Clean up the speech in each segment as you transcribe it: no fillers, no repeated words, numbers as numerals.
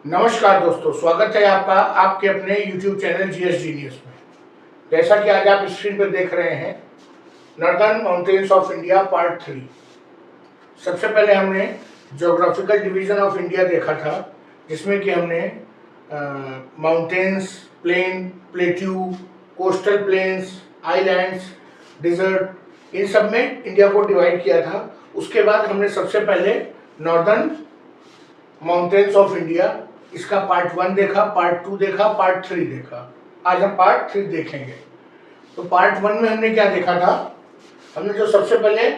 नमस्कार दोस्तों, स्वागत है आपका आपके अपने YouTube चैनल जीएस जीनियस में। जैसा कि आज आप स्क्रीन पर देख रहे हैं, northern mountains of India part 3। सबसे पहले हमने ज्योग्राफिकल डिवीजन ऑफ इंडिया देखा था, जिसमें कि हमने mountains, plain, plateau, coastal plains, islands, desert, इन सब में इंडिया को डिवाइड किया था। उसके बाद हमने सबसे पहले नॉर्दर्न माउंटेन्स ऑफ इंडिया, इसका पार्ट 1 देखा, पार्ट 2 देखा, पार्ट 3 देखा। आज हम पार्ट 3 देखेंगे। तो पार्ट 1 में हमने क्या देखा था? हमने जो सबसे पहले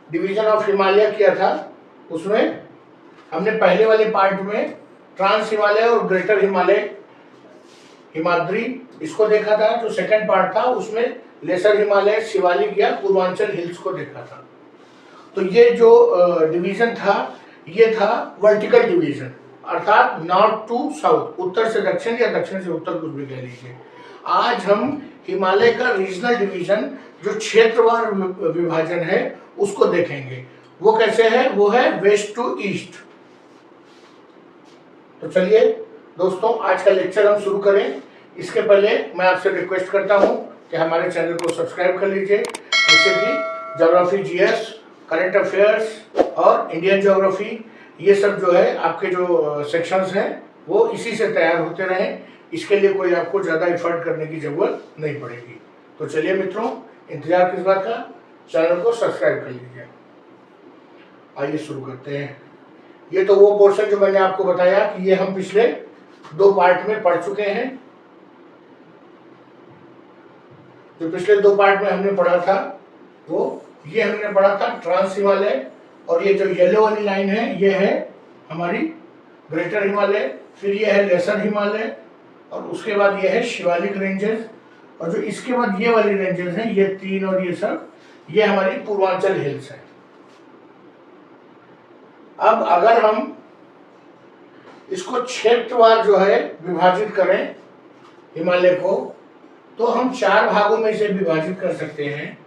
डिवीजन ऑफ हिमालय किया था, उसमें हमने पहले वाले पार्ट में ट्रांस हिमालय और ग्रेटर हिमालय, हिमाद्री, इसको देखा था। जो सेकंड पार्ट था उसमें लेसर हिमालय, शिवालिक या पूर्वांचल हिल्स को देखा था। तो ये जो डिवीजन था, ये था वर्टिकल डिवीजन, अर्थात नॉर्थ टू साउथ, उत्तर से दक्षिण या दक्षिण से उत्तर, कुछ भी कह लीजिए। आज हम हिमालय का रीजनल डिवीजन, जो क्षेत्रवार विभाजन है, उसको देखेंगे। वो कैसे है? वो है वेस्ट टू ईस्ट। तो चलिए दोस्तों, आज का लेक्चर हम शुरू करें। इसके पहले मैं आपसे रिक्वेस्ट करता हूं कि हमारे चैनल को सब्सक्राइब कर लीजिए, जिससे कि ज्योग्राफी, जीएस, करंट अफेयर्स और इंडियन ज्योग्राफी, ये सब जो है आपके जो सेक्शंस हैं, वो इसी से तैयार होते रहें। इसके लिए कोई आपको ज़्यादा एफर्ट करने की ज़रूरत नहीं पड़ेगी। तो चलिए मित्रों, इंतजार किस बात का, चैनल को सब्सक्राइब कर लीजिए। आइए शुरू करते हैं। ये तो वो पोर्शन जो मैंने आपको बताया कि ये हम पिछले 2 पार्ट में पढ़ चुके हैं। जो पिछले 2 पार्ट में हमने पढ़ा था, वो ये हमने पढ़ा था ट्रांस हिमालय, और ये जो येलो वाली लाइन है, ये है हमारी ग्रेटर हिमालय, फिर ये है लेसर हिमालय, और उसके बाद ये है शिवालिक रेंजेस, और जो इसके बाद ये वाली रेंजेस हैं, ये 3 और ये सब, ये हमारी पूर्वांचल हिल्स है। अब अगर हम इसको क्षेत्रवार जो है विभाजित करें हिमालय को, तो हम 4 भागों में इसे विभाजित कर सकते हैं।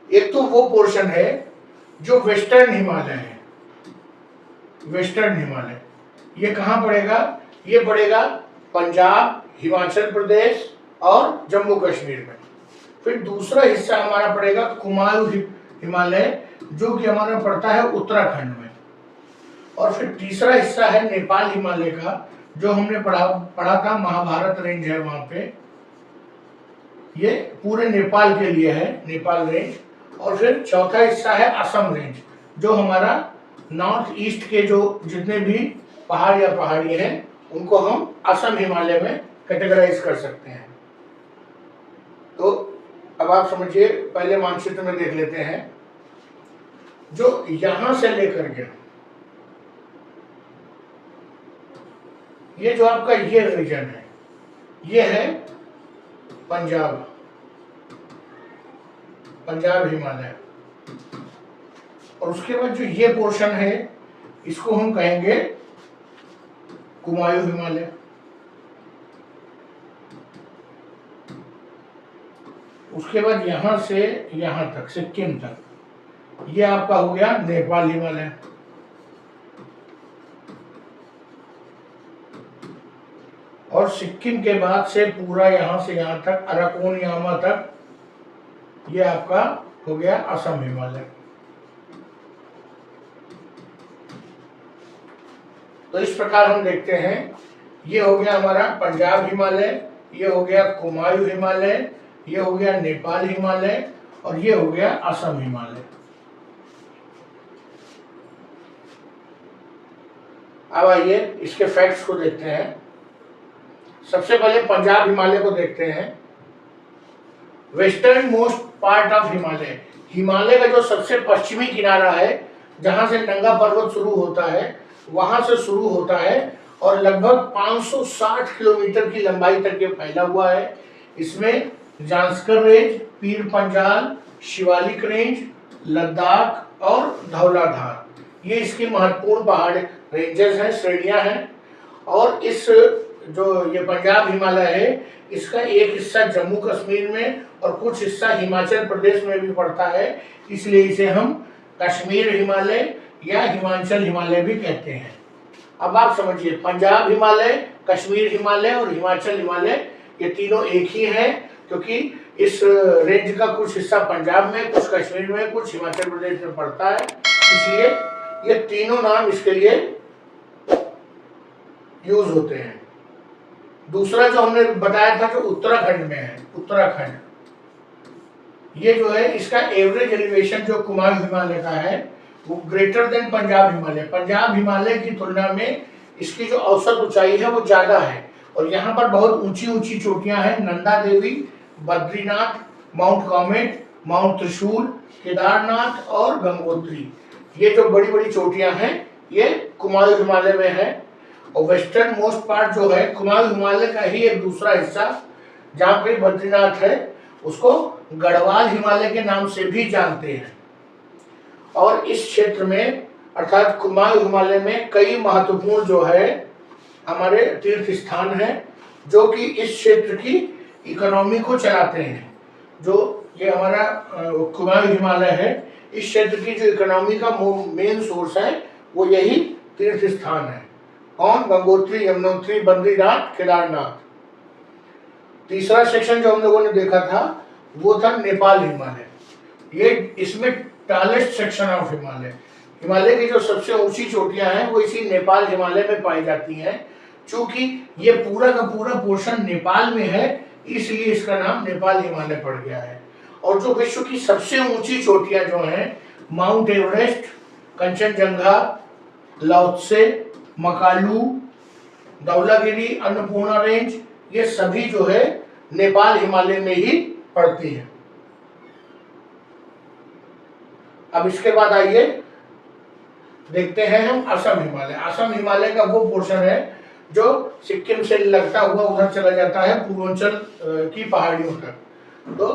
एक तो वो पोर्शन है जो वेस्टर्न हिमालय है। वेस्टर्न हिमालय ये कहाँ पड़ेगा? ये पड़ेगा पंजाब, हिमाचल प्रदेश और जम्मू कश्मीर में। फिर दूसरा हिस्सा हमारा पड़ेगा कुमाऊं हिमालय, जो कि हमारा पड़ता है उत्तराखंड में। और फिर तीसरा हिस्सा है नेपाल हिमालय का, जो हमने पढ़ा था, महाभारत रेंज है वहां पे, ये पूरे नेपाल के लिए है, नेपाल रेंज। और फिर चौथा हिस्सा है असम रेंज, जो हमारा नॉर्थ ईस्ट के जो जितने भी पहाड़ या पहाड़ी हैं, उनको हम असम हिमालय में कैटेगराइज कर सकते हैं। तो अब आप समझिए, पहले मानचित्र में देख लेते हैं। जो यहां से लेकर के ये जो आपका ये रीजन है, ये है पंजाब, पंजाब हिमालय। और उसके बाद जो ये पोर्शन है, इसको हम कहेंगे कुमाऊं हिमालय। उसके बाद यहां से यहां तक, सिक्किम तक, ये आपका हो गया नेपाल हिमालय। और सिक्किम के बाद से पूरा यहां से यहां तक, अराकोन यामा तक, ये आपका हो गया असम हिमालय। तो इस प्रकार हम देखते हैं, ये हो गया हमारा पंजाब हिमालय, ये हो गया कुमाऊं हिमालय, ये हो गया नेपाल हिमालय, और ये हो गया असम हिमालय। अब आइए इसके फैक्ट्स को देखते हैं। सबसे पहले पंजाब हिमालय को देखते हैं। Western most part of Himalaya, Himalaya का जो सबसे पश्चिमी किनारा है, जहां से नंगा पर्वत शुरू होता है, वहां से शुरू होता है, और लगभग 560 किलोमीटर की लंबाई तक ये फैला हुआ है। इसमें जांस्कर रेंज, पीर पंजाल, शिवालिक रेंज, लद्दाख और धौलाधार, ये इसकी महत्वपूर्ण पहाड़ रेंजेस हैं, श्रेणियां हैं। और इस जो ये पंजाब हिमालय है, इसका एक हिस्सा जम्मू कश्मीर में और कुछ हिस्सा हिमाचल प्रदेश में भी पड़ता है, इसलिए इसे हम कश्मीर हिमालय या हिमाचल हिमालय भी कहते हैं। अब आप समझिए, पंजाब हिमालय, कश्मीर हिमालय और हिमाचल हिमालय ये तीनों एक ही हैं, क्योंकि इस रेंज का कुछ हिस्सा पंजाब में, कुछ कश्मीर में, कुछ हिमाचल प्रदेश में पड़ता है, इसलिए ये तीनों नाम इसके लिए यूज होते हैं। दूसरा जो हमने बताया था, जो उत्तराखंड में है, उत्तराखंड, ये जो है इसका एवरेज एलिवेशन जो कुमाऊं हिमालय का है वो ग्रेटर देन पंजाब हिमालय। पंजाब हिमालय की तुलना में इसकी जो औसत ऊंचाई है वो ज्यादा है, और यहाँ पर बहुत ऊंची ऊंची चोटियां हैं, Nanda Devi, Badrinath, mount comet, mount त्रिशूल, केदारनाथ और गंगोत्री, ये जो बड़ी बड़ी चोटियां हैं ये कुमाऊं हिमालय में है। और वेस्टर्न मोस्ट पार्ट जो है कुमाऊं हिमालय का ही एक दूसरा हिस्सा, जहाँ पे बद्रीनाथ है, उसको गढ़वाल हिमालय के नाम से भी जानते हैं। और इस क्षेत्र में अर्थात कुमाऊं हिमालय में कई महत्वपूर्ण जो है हमारे तीर्थ स्थान हैं, जो कि इस क्षेत्र की इकोनॉमी को चलाते हैं। जो ये हमारा कुमाऊं हिमालय है, इस क्षेत्र की जो इकोनॉमी का मेन सोर्स है वो यही तीर्थ स्थान है। कौन? गंगोत्री, यमुनोत्री, बद्रीनाथ, केदारनाथ। तीसरा सेक्शन जो हम लोगों ने देखा था वो था नेपाल हिमालय। ये इसमें tallest section of Himalaya, Himalaya की जो सबसे ऊंची चोटियां हैं वो इसी नेपाल हिमालय में पाई जाती हैं। चूंकि ये पूरा का पूरा पोर्शन नेपाल में है, इसलिए इसका नाम नेपाल हिमालय पड़ गया है। और जो विश्व की सबसे ऊंची चोटियां जो हैं, mount Everest, Kanchenjunga, Laozi, Makalu, Dhaulagiri, Annapurna range, ये सभी जो है नेपाल हिमालय में ही पड़ती है। अब इसके बाद आइए देखते हैं हम असम हिमालय। असम हिमालय का वो पोर्शन है जो सिक्किम से लगता हुआ उधर चला जाता है पूर्वांचल की पहाड़ियों तक। तो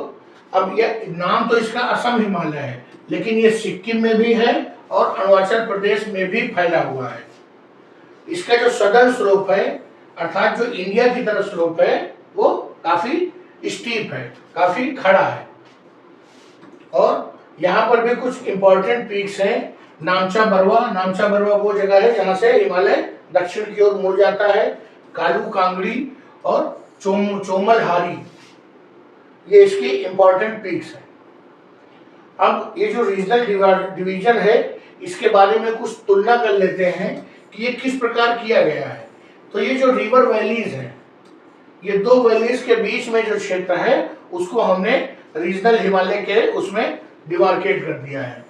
अब ये नाम तो इसका असम हिमालय है, लेकिन ये सिक्किम में भी है और अरुणाचल प्रदेश में भी फैला हुआ है। इसका जो सदर्न स्लोप है, अर्थात जो इंडिया की तरफ स्लोप है, वो काफी स्टीप है, काफी खड़ा है। और यहाँ पर भी कुछ इंपॉर्टेंट पीक्स हैं। नामचा बरवा, नामचा बरवा वो जगह है जहाँ से हिमालय दक्षिण की ओर मुड़ जाता है। कालू कांगड़ी और चोमलहारी, ये इसकी इंपॉर्टेंट पीक्स हैं। अब ये जो रीजनल डिवीजन है, इसके बारे में कुछ तुलना कर लेते हैं कि ये किस प्रकार किया गया है। तो ये जो रिवर वैलीज हैं, ये दो वैलीज के बीच में जो क्षेत्र है उसको हमने रीजनल हिमालय के उसमें डिमार्केट कर दिया है।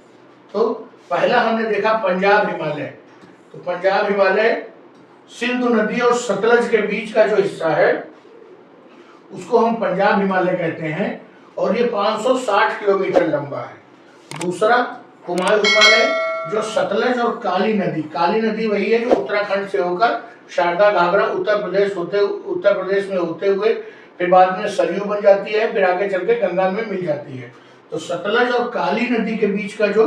तो पहला हमने देखा पंजाब हिमालय। तो पंजाब हिमालय सिंधु नदी और सतलज के बीच का जो हिस्सा है उसको हम पंजाब हिमालय कहते हैं, और ये 560 किलोमीटर लंबा है। दूसरा कुमाऊं हिमालय, जो सतलज और काली नदी वही है जो उत्तराखंड से होकर शारदा घाघरा उत्तर प्रदेश में होते हुए फिर बाद में सरयू बन जाती है, फिर आगे चल के गंगा में मिल जाती है। तो सतलज और काली नदी के बीच का जो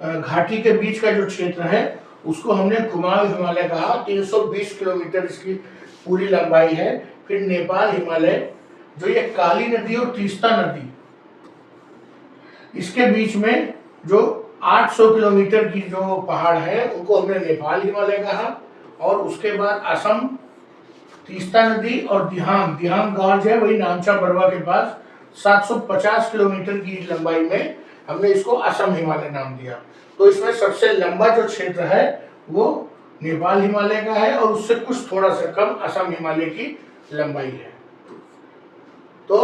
घाटी के बीच का जो क्षेत्र है उसको हमने कुमाऊं हिमालय कहा। 320 किलोमीटर इसकी पूरी लंबाई है। फिर नेपाल हिमालय, जो ये काली नदी और तीस्ता नदी, इसके बीच में जो 800 किलोमीटर की जो पहाड़ है उनको हमने नेपाल हिमालय कहा। और उसके बाद असम, तीस्ता नदी और दिहांग गॉर्ज है वही नामचा बरवा के पास, 750 किलोमीटर की लंबाई में हमने इसको असम हिमालय नाम दिया। तो इसमें सबसे लंबा जो क्षेत्र है वो नेपाल हिमालय का है, और उससे कुछ थोड़ा सा कम असम हिमालय की लंबाई है। तो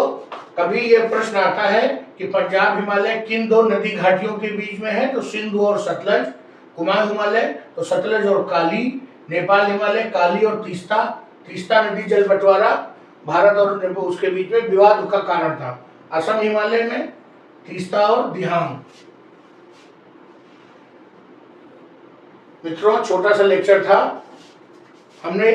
कभी यह प्रश्न आता है कि पंजाब हिमालय किन दो नदी घाटियों के बीच में है, तो सिंधु और सतलज। कुमाऊं हिमालय तो सतलज और काली। नेपाल हिमालय काली और तीस्ता नदी जल बंटवारा भारत और उसके बीच में विवाद का कारण था। असम हिमालय में तीस्ता और दिहांग। मित्रों, छोटा सा लेक्चर था। हमने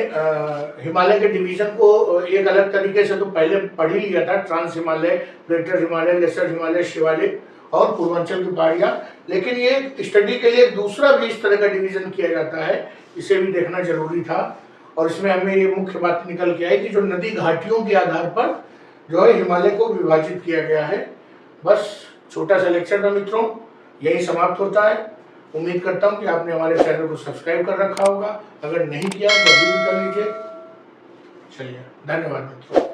हिमालय के डिवीजन को एक अलग तरीके से तो पहले पढ़ ही लिया था, trans Himalaya, greater Himalaya, lesser Himalaya, Shivalik और पूर्वांचल की पहाड़ियां। लेकिन ये स्टडी के लिए दूसरा भी इस तरह का डिवीजन किया जाता है, इसे भी देखना जरूरी था। और इसमें हमें ये मुख्य बात निकल के आई कि जो नदी घाटियों के आधार पर जो है हिमालय को विभाजित किया गया है। बस छोटा सा लेक्चर था मित्रों, यही समाप्त होता है। उम्मीद करता हूँ कि आपने हमारे चैनल को सब्सक्राइब कर रखा होगा, अगर नहीं किया तो अभी भी कर लीजिए। चलिए, धन्यवाद मित्रों।